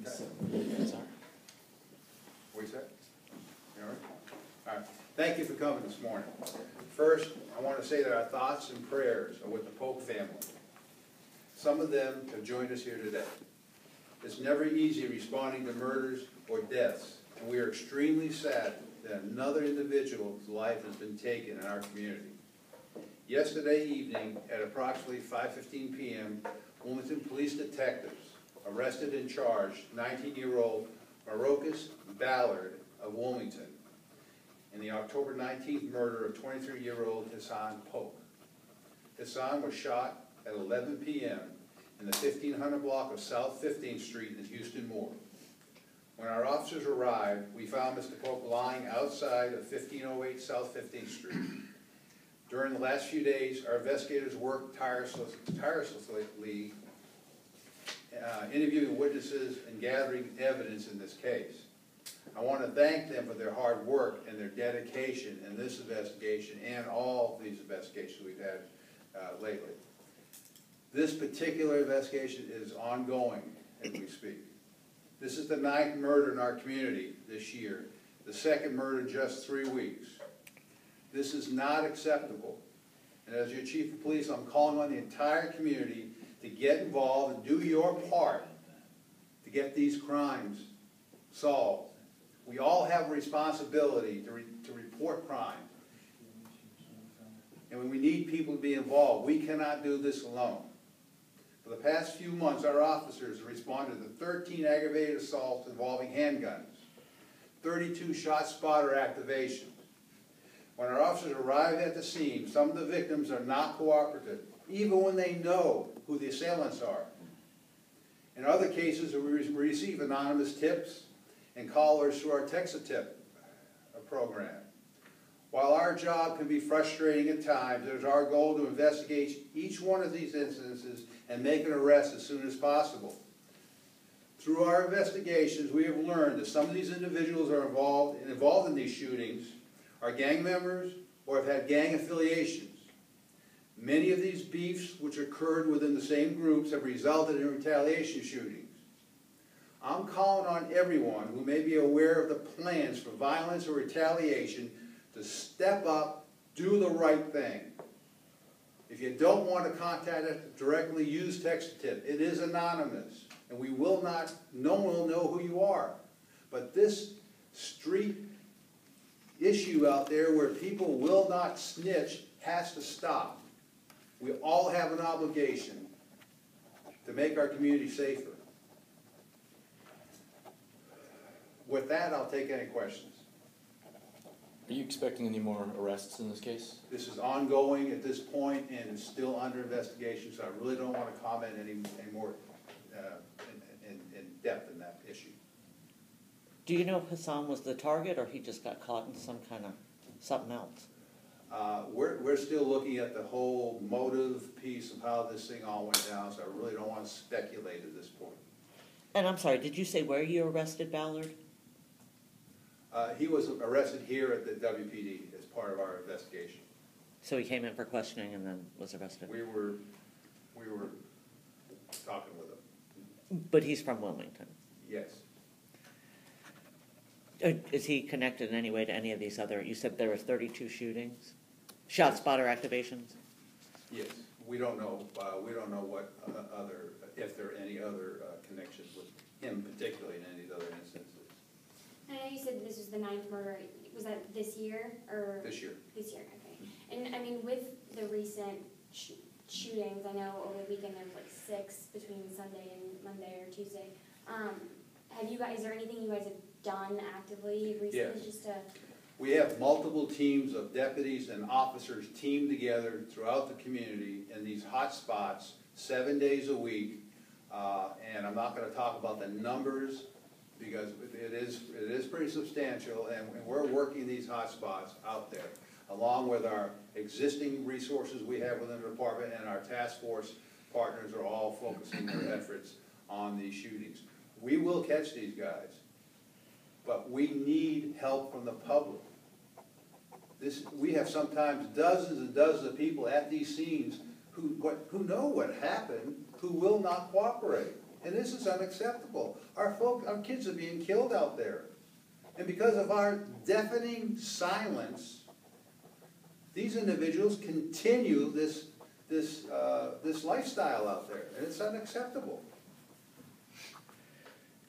What's that? You all right? All right. Thank you for coming this morning. First, I want to say that our thoughts and prayers are with the Polk family. Some of them have joined us here today. It's never easy responding to murders or deaths, and we are extremely sad that another individual's life has been taken in our community. Yesterday evening at approximately 5:15 p.m., Wilmington police detectives arrested and charged 19-year-old Marokus Ballard of Wilmington in the October 19th murder of 23-year-old Hisan Polk. Hisan was shot at 11 p.m. in the 1500 block of South 15th Street in Houston Moore. When our officers arrived, we found Mr. Polk lying outside of 1508 South 15th Street. During the last few days, our investigators worked tirelessly interviewing witnesses and gathering evidence in this case. I want to thank them for their hard work and their dedication in this investigation and all these investigations we've had lately. This particular investigation is ongoing as we speak. This is the 9th murder in our community this year, the 2nd murder in just 3 weeks. This is not acceptable. And as your chief of police, I'm calling on the entire community to get involved and do your part to get these crimes solved. We all have a responsibility to report crime. And when we need people to be involved, we cannot do this alone. For the past few months, our officers have responded to 13 aggravated assaults involving handguns, 32 shot spotter activations. When our officers arrive at the scene, some of the victims are not cooperative, even when they know who the assailants are. In other cases, we receive anonymous tips and callers through our text-a-tip program. While our job can be frustrating at times, it is our goal to investigate each one of these incidences and make an arrest as soon as possible. Through our investigations, we have learned that some of these individuals are involved in these shootings are gang members or have had gang affiliations. Many of these beefs, which occurred within the same groups, have resulted in retaliation shootings. I'm calling on everyone who may be aware of the plans for violence or retaliation to step up, do the right thing. If you don't want to contact us directly, use text-a-tip. It is anonymous, and no one will know who you are. But this street issue out there where people will not snitch has to stop. We all have an obligation to make our community safer. With that, I'll take any questions. Are you expecting any more arrests in this case? This is ongoing at this point and it's still under investigation, so I really don't want to comment any more in depth in that issue. Do you know if Hisan was the target or he just got caught in some kind of something else? We're still looking at the whole motive piece of how this thing all went down, so I really don't want to speculate at this point. And I'm sorry, did you say where you arrested Ballard? He was arrested here at the WPD as part of our investigation. So he came in for questioning and then was arrested? We were talking with him. But he's from Wilmington? Yes. Is he connected in any way to any of these other, you said there were 32 shootings? Shot spotter activations? Yes. We don't know what if there are any other connections with him particularly in any other instances. I know you said this was the 9th murder. Was that this year or? This year. This year, okay. And I mean, with the recent shootings, I know over the weekend there was like 6 between Sunday and Monday or Tuesday. Is there anything you guys have done actively recently? Yes. Just to? We have multiple teams of deputies and officers teamed together throughout the community in these hot spots 7 days a week. And I'm not going to talk about the numbers because it is pretty substantial, and we're working these hot spots out there, along with our existing resources we have within the department, and our task force partners are all focusing their efforts on these shootings. We will catch these guys, but we need help from the public. We have sometimes dozens and dozens of people at these scenes who know what happened, who will not cooperate. And this is unacceptable. Our kids are being killed out there. And because of our deafening silence, these individuals continue this lifestyle out there, and it's unacceptable.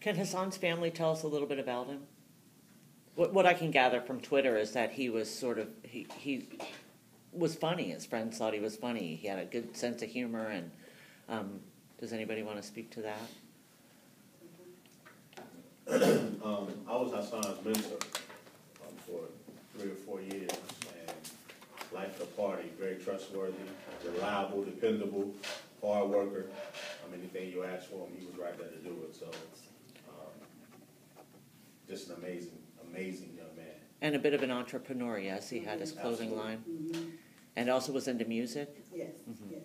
Can Hisan's family tell us a little bit about him? What I can gather from Twitter is that he was he was funny. His friends thought he was funny. He had a good sense of humor. And does anybody want to speak to that? I was Hisan's mentor for 3 or 4 years, and liked the party. Very trustworthy, reliable, dependable, hard worker. Anything you ask for him, he was right there to do it. So, just an amazing young man. And a bit of an entrepreneur, yes. He had his clothing Absolutely. line. Mm-hmm. And also was into music. Yes, Mhm. yes.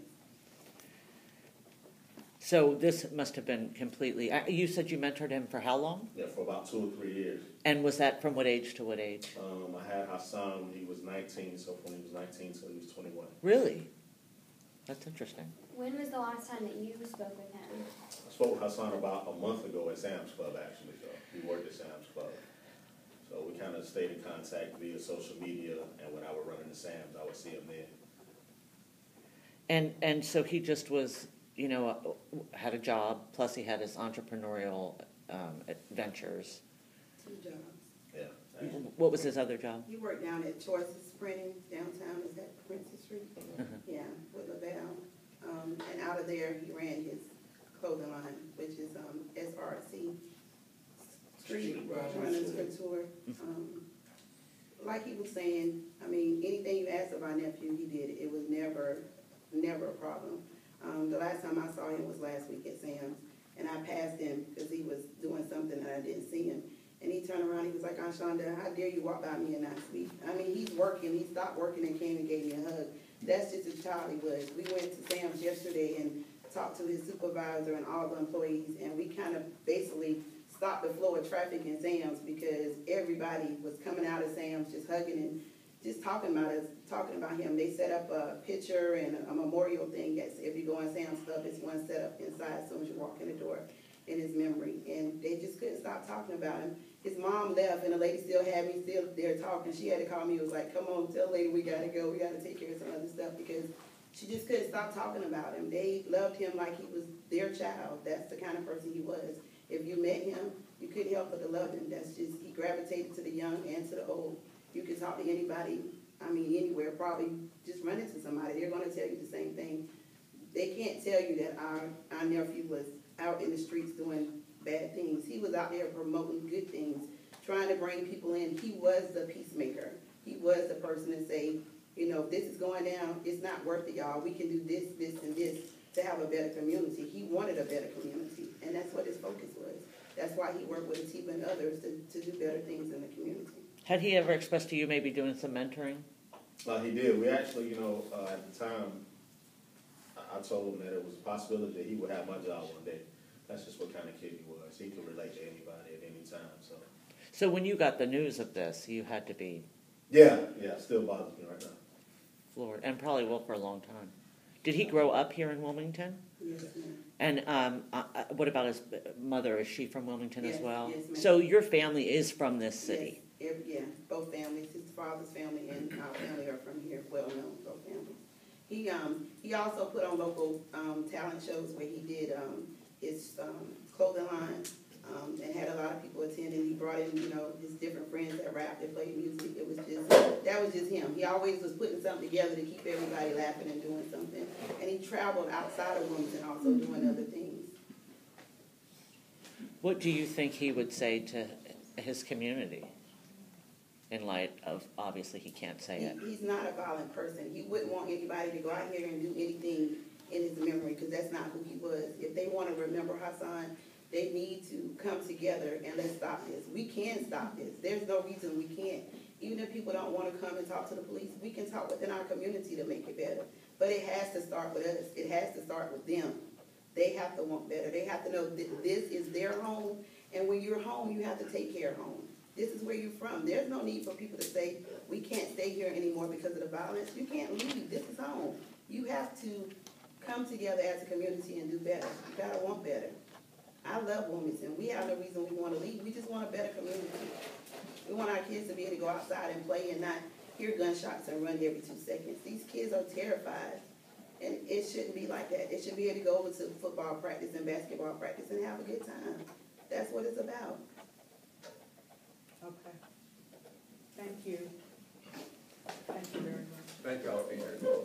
So this must have been completely... You said you mentored him for how long? Yeah, for about 2 or 3 years. And was that from what age to what age? I had Hisan when he was 19, so when he was 19, so he was 21. Really? That's interesting. When was the last time that you spoke with him? I spoke with Hisan about a month ago at Sam's Club, actually. So he worked at Sam's Club. So we kind of stayed in contact via social media, and when I would run into Sam's, I would see him there. And so he just was, had a job, plus he had his entrepreneurial ventures. 2 jobs. Yeah. Actually. What was his other job? He worked down at Choices Printing downtown. Is that Princess Street? Yeah, with LaBelle. And out of there, he ran his clothing line, which is SRC Street Runners Couture. Like he was saying, anything you asked of our nephew, he did it. It was never a problem. The last time I saw him was last week at Sam's, and I passed him because he was doing something that I didn't see him. And he turned around, he was like, "Aunt Shonda, how dare you walk by me and not speak?" He's working. He stopped working and came and gave me a hug. That's just the child he was. We went to Sam's yesterday and talked to his supervisor and all the employees, and we kind of basically stopped the flow of traffic in Sam's because everybody was coming out of Sam's just hugging and just talking about us, talking about him. They set up a picture and a memorial thing. If you go in Sam's Club, it's one set up inside as soon as you walk in the door in his memory. And they just couldn't stop talking about him. His mom left, and the lady still had me still there talking. She had to call me. It was like, "Come on, tell the lady we got to go. We got to take care of some other stuff," because she just couldn't stop talking about him. They loved him like he was their child. That's the kind of person he was. If you met him, you couldn't help but to love him. He gravitated to the young and to the old. You could talk to anybody, anywhere, probably just run into somebody. They're going to tell you the same thing. They can't tell you that our nephew was out in the streets doing bad things. He was out there promoting good things, trying to bring people in. He was the peacemaker. He was the person to say, if this is going down, it's not worth it, y'all. We can do this, this, and this to have a better community. He wanted a better community, and that's what his focus was. That's why he worked with Atiba and others to do better things in the community. Had he ever expressed to you maybe doing some mentoring? He did. We actually, at the time, I told him that it was a possibility that he would have my job one day. That's just what kind of kid he was. He could relate to anybody at any time. So when you got the news of this, you had to be Yeah, it still bothers me right now. floored, and probably will for a long time. Did he grow up here in Wilmington? Yes, ma'am. And what about his mother? Is she from Wilmington as Yes, also? yes, ma'am. So your family is from this city? Yes, yeah, both families. His father's family and our family are from here, well known, both families. He also put on local talent shows where he did his clothing line and had a lot of people attending. He brought in, his different friends that rapped and played music. That was just him. He always was putting something together to keep everybody laughing and doing something. And he traveled outside of Wilmington also doing other things. What do you think he would say to his community in light of, obviously he can't say it? He's not a violent person. He wouldn't want anybody to go out here and do anything in his memory because that's not who he was. If they want to remember Hisan, they need to come together and let's stop this. We can stop this. There's no reason we can't. Even if people don't want to come and talk to the police, we can talk within our community to make it better. But it has to start with us. It has to start with them. They have to want better. They have to know that this is their home, and when you're home, you have to take care of home. This is where you're from. There's no need for people to say, we can't stay here anymore because of the violence. You can't leave. This is home. You have to come together as a community and do better. You gotta want better. I love Wilmington. We have no reason we wanna leave. We just want a better community. We want our kids to be able to go outside and play and not hear gunshots and run every 2 seconds. These kids are terrified. And it shouldn't be like that. It should be able to go over to football practice and basketball practice and have a good time. That's what it's about. Okay. Thank you. Thank you very much. Thank you all for your.